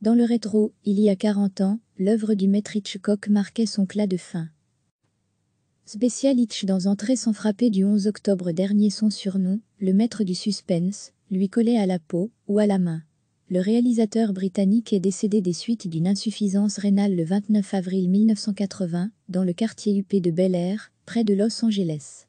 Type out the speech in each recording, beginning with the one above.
Dans le rétro, il y a 40 ans, l'œuvre du maître Hitchcock marquait son clat de fin. Spécial Hitch dans Entrée sans frapper du 11 octobre dernier. Son surnom, le maître du suspense, lui collait à la peau ou à la main. Le réalisateur britannique est décédé des suites d'une insuffisance rénale le 29 avril 1980, dans le quartier huppé de Bel Air, près de Los Angeles.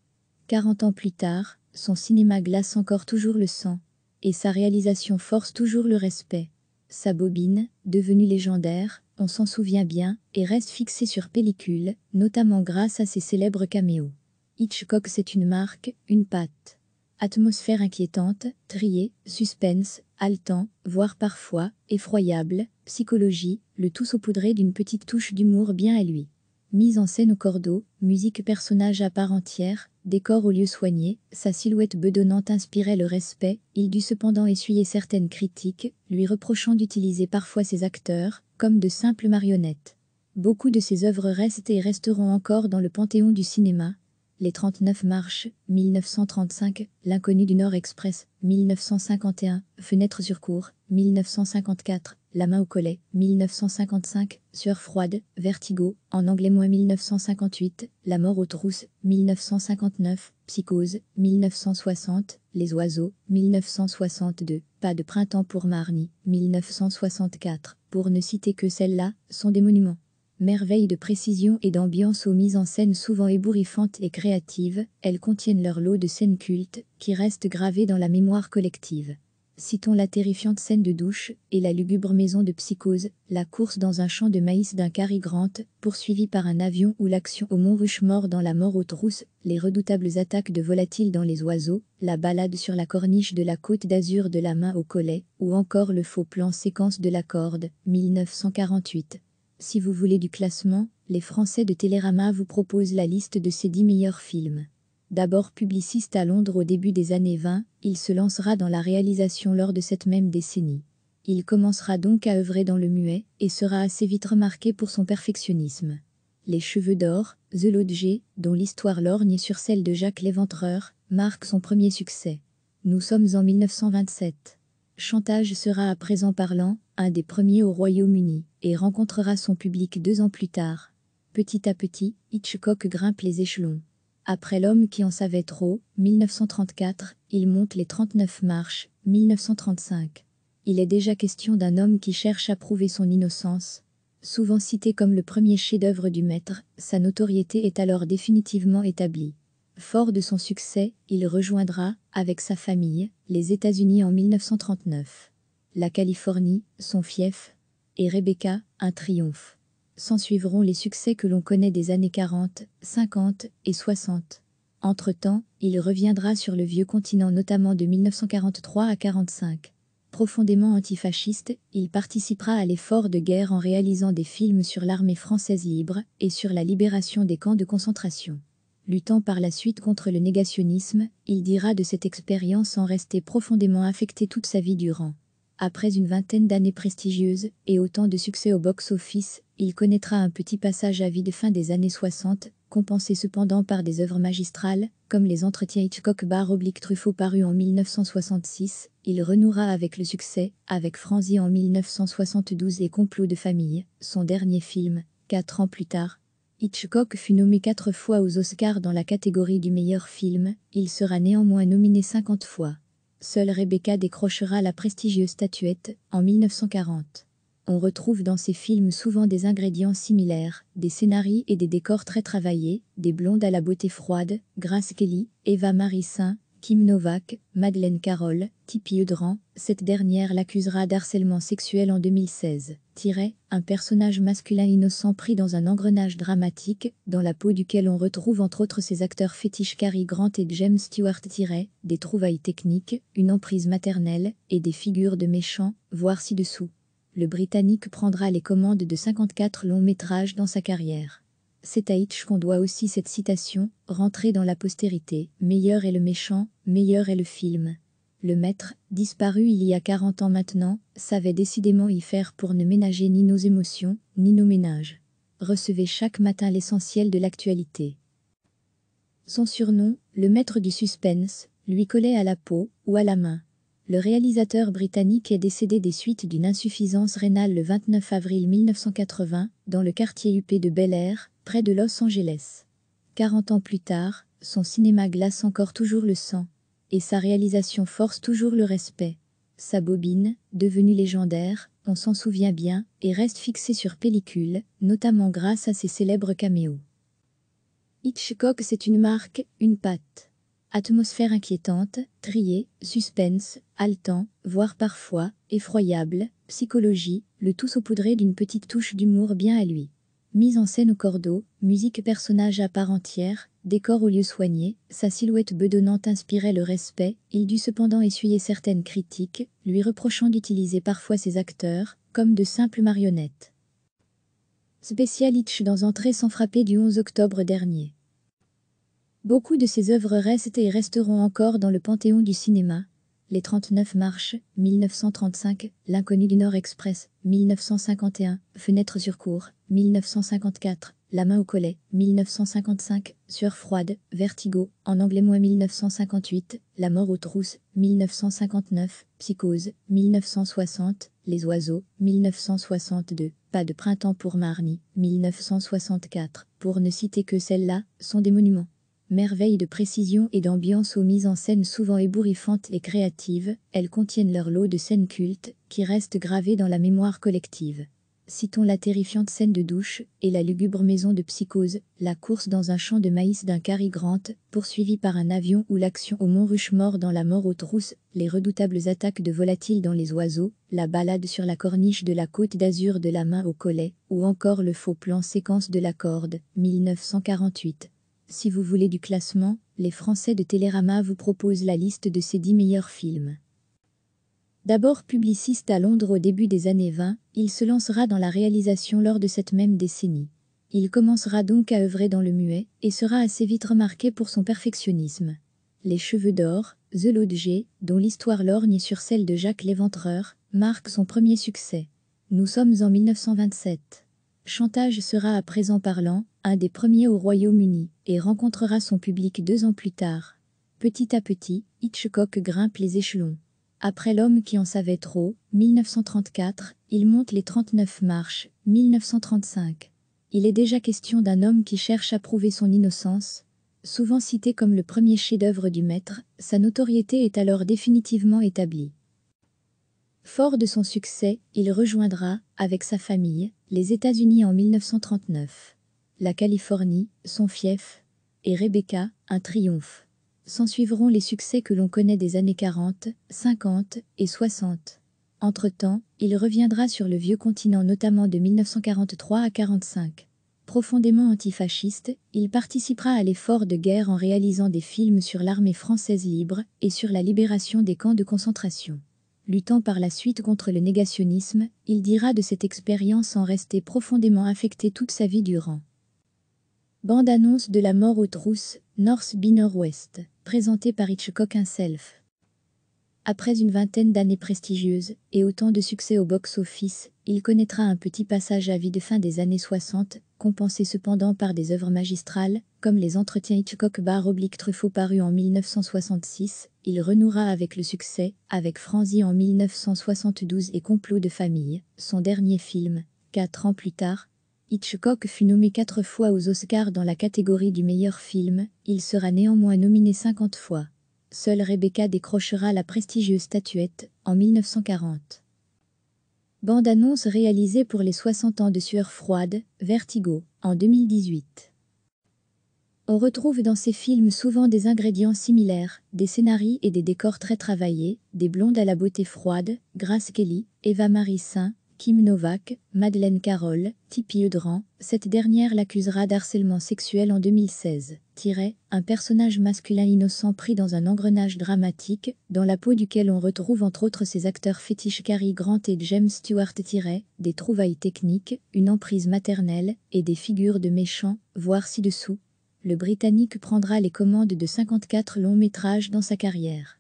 40 ans plus tard, son cinéma glace encore toujours le sang, et sa réalisation force toujours le respect. Sa bobine, devenue légendaire, on s'en souvient bien, et reste fixée sur pellicule, notamment grâce à ses célèbres caméos. Hitchcock, c'est une marque, une patte. Atmosphère inquiétante, triée, suspense, haletant, voire parfois, effroyable, psychologie, le tout saupoudré d'une petite touche d'humour bien à lui. Mise en scène au cordeau, musique personnage à part entière, décor au lieu soigné, sa silhouette bedonnante inspirait le respect. Il dut cependant essuyer certaines critiques, lui reprochant d'utiliser parfois ses acteurs comme de simples marionnettes. Beaucoup de ses œuvres restent et resteront encore dans le panthéon du cinéma. Les 39 marches, 1935, L'inconnu du Nord Express, 1951, Fenêtre sur cour, 1954, La main au collet, 1955, Sueur froide, Vertigo, en anglais -1958, La mort aux trousses, 1959, Psychose, 1960, Les oiseaux, 1962, Pas de printemps pour Marnie, 1964, pour ne citer que celles-là, sont des monuments. Merveilles de précision et d'ambiance aux mises en scène souvent ébouriffantes et créatives, elles contiennent leur lot de scènes cultes qui restent gravées dans la mémoire collective. Citons la terrifiante scène de douche et la lugubre maison de Psychose, la course dans un champ de maïs d'un Cary Grant, poursuivi par un avion, ou l'action au Mont Rushmore dans La mort aux trousses, les redoutables attaques de volatiles dans Les oiseaux, la balade sur la corniche de la Côte d'Azur de La main au collet, ou encore le faux plan séquence de la corde, 1948. Si vous voulez du classement, les Français de Télérama vous proposent la liste de ses 10 meilleurs films. D'abord publiciste à Londres au début des années 20, il se lancera dans la réalisation lors de cette même décennie. Il commencera donc à œuvrer dans le muet, et sera assez vite remarqué pour son perfectionnisme. Les Cheveux d'or, The Lodger, dont l'histoire lorgne sur celle de Jacques l'Éventreur, marque son premier succès. Nous sommes en 1927. Chantage sera à présent parlant, un des premiers au Royaume-Uni, et rencontrera son public 2 ans plus tard. Petit à petit, Hitchcock grimpe les échelons. Après L'homme qui en savait trop, 1934, il monte les 39 marches, 1935. Il est déjà question d'un homme qui cherche à prouver son innocence. Souvent cité comme le premier chef-d'œuvre du maître, sa notoriété est alors définitivement établie. Fort de son succès, il rejoindra, avec sa famille, les États-Unis en 1939. La Californie, son fief, et Rebecca, un triomphe. S'ensuivront les succès que l'on connaît des années 40, 50 et 60. Entre-temps, il reviendra sur le vieux continent, notamment de 1943 à 1945. Profondément antifasciste, il participera à l'effort de guerre en réalisant des films sur l'armée française libre et sur la libération des camps de concentration. Luttant par la suite contre le négationnisme, il dira de cette expérience en rester profondément affecté toute sa vie durant. Après une vingtaine d'années prestigieuses et autant de succès au box-office, il connaîtra un petit passage à vide fin des années 60, compensé cependant par des œuvres magistrales, comme Les Entretiens Hitchcock/Truffaut parus en 1966. Il renouera avec le succès, avec Franzy en 1972 et Complot de famille, son dernier film, 4 ans plus tard. Hitchcock fut nommé 4 fois aux Oscars dans la catégorie du meilleur film, il sera néanmoins nominé 50 fois. Seule Rebecca décrochera la prestigieuse statuette, en 1940. On retrouve dans ces films souvent des ingrédients similaires, des scénarios et des décors très travaillés, des blondes à la beauté froide, Grace Kelly, Eva Marie Saint, Kim Novak, Madeleine Carroll, Tippi Hedren, cette dernière l'accusera d'harcèlement sexuel en 2016. Un personnage masculin innocent pris dans un engrenage dramatique, dans la peau duquel on retrouve entre autres ses acteurs fétiches Cary Grant et James Stewart. Des trouvailles techniques, une emprise maternelle, et des figures de méchants, voire ci-dessous. Le Britannique prendra les commandes de 54 longs métrages dans sa carrière. C'est à Hitch qu'on doit aussi cette citation, rentrée dans la postérité: « Meilleur est le méchant, meilleur est le film ». Le maître, disparu il y a 40 ans maintenant, savait décidément y faire pour ne ménager ni nos émotions, ni nos ménages. Recevez chaque matin l'essentiel de l'actualité. Son surnom, le maître du suspense, lui collait à la peau ou à la main. Le réalisateur britannique est décédé des suites d'une insuffisance rénale le 29 avril 1980 dans le quartier huppé de Bel Air, près de Los Angeles. 40 ans plus tard, son cinéma glace encore toujours le sang. Et sa réalisation force toujours le respect. Sa bobine, devenue légendaire, on s'en souvient bien, et reste fixée sur pellicule, notamment grâce à ses célèbres caméos. Hitchcock, c'est une marque, une patte. Atmosphère inquiétante, triée, suspense, haletant, voire parfois, effroyable, psychologie, le tout saupoudré d'une petite touche d'humour bien à lui. Mise en scène au cordeau, musique personnage à part entière, décor au lieu soigné, sa silhouette bedonnante inspirait le respect, il dut cependant essuyer certaines critiques, lui reprochant d'utiliser parfois ses acteurs, comme de simples marionnettes. Spécial Hitch dans Entrée sans frapper du 11 octobre dernier. Beaucoup de ses œuvres restent et resteront encore dans le panthéon du cinéma. Les 39 marches, 1935, L'Inconnu du Nord Express, 1951, Fenêtre sur cour, 1954, La main au collet, 1955, Sueur froide, Vertigo, en anglais -1958, La mort aux trousses, 1959, Psychose, 1960, Les oiseaux, 1962, Pas de printemps pour Marnie, 1964, pour ne citer que celles-là, sont des monuments. Merveilles de précision et d'ambiance aux mises en scène souvent ébouriffantes et créatives, elles contiennent leur lot de scènes cultes, qui restent gravées dans la mémoire collective. Citons la terrifiante scène de douche, et la lugubre maison de Psychose, la course dans un champ de maïs d'un Cary Grant, poursuivi par un avion ou l'action au Mont Rushmore dans La mort aux trousses, les redoutables attaques de volatiles dans Les oiseaux, la balade sur la corniche de la Côte d'Azur de La main au collet, ou encore le faux plan séquence de la corde, 1948. Si vous voulez du classement, les Français de Télérama vous proposent la liste de ses 10 meilleurs films. D'abord publiciste à Londres au début des années 20, il se lancera dans la réalisation lors de cette même décennie. Il commencera donc à œuvrer dans le muet, et sera assez vite remarqué pour son perfectionnisme. Les Cheveux d'or, The Lodger, dont l'histoire lorgne sur celle de Jacques l'Éventreur, marque son premier succès. Nous sommes en 1927. Chantage sera à présent parlant, un des premiers au Royaume-Uni, et rencontrera son public 2 ans plus tard. Petit à petit, Hitchcock grimpe les échelons. Après L'homme qui en savait trop, 1934, il monte les 39 marches, 1935. Il est déjà question d'un homme qui cherche à prouver son innocence. Souvent cité comme le premier chef-d'œuvre du maître, sa notoriété est alors définitivement établie. Fort de son succès, il rejoindra, avec sa famille, les États-Unis en 1939. La Californie, son fief, et Rebecca, un triomphe. S'ensuivront les succès que l'on connaît des années 40, 50 et 60. Entre-temps, il reviendra sur le vieux continent notamment de 1943 à 45. Profondément antifasciste, il participera à l'effort de guerre en réalisant des films sur l'armée française libre et sur la libération des camps de concentration. Luttant par la suite contre le négationnisme, il dira de cette expérience en rester profondément affecté toute sa vie durant. Bande-annonce de La mort aux trousses, North by Northwest, présentée par Hitchcock himself. Après une vingtaine d'années prestigieuses et autant de succès au box-office, il connaîtra un petit passage à vide fin des années 60, compensé cependant par des œuvres magistrales, comme les Entretiens Hitchcock/Truffaut parus en 1966, il renouera avec le succès, avec Franzy en 1972 et Complot de famille, son dernier film. 4 ans plus tard, Hitchcock fut nommé 4 fois aux Oscars dans la catégorie du meilleur film, il sera néanmoins nominé 50 fois. Seule Rebecca décrochera la prestigieuse statuette, en 1940. Bande-annonce réalisée pour les 60 ans de Sueur froide, Vertigo, en 2018. On retrouve dans ces films souvent des ingrédients similaires, des scénarios et des décors très travaillés, des blondes à la beauté froide, Grace Kelly, Eva Marie Saint, Kim Novak, Madeleine Carroll, Tippi Hedren, cette dernière l'accusera d'harcèlement sexuel en 2016. Un personnage masculin innocent pris dans un engrenage dramatique, dans la peau duquel on retrouve entre autres ses acteurs fétiches Cary Grant et James Stewart. Des trouvailles techniques, une emprise maternelle, et des figures de méchants, voir ci-dessous. Le Britannique prendra les commandes de 54 longs métrages dans sa carrière.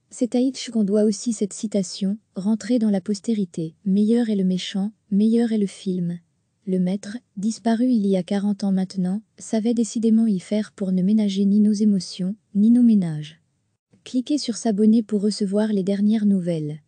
C'est à Hitch qu'on doit aussi cette citation, rentrée dans la postérité. Meilleur est le méchant, meilleur est le film. Le maître, disparu il y a 40 ans maintenant, savait décidément y faire pour ne ménager ni nos émotions, ni nos ménages. Cliquez sur s'abonner pour recevoir les dernières nouvelles.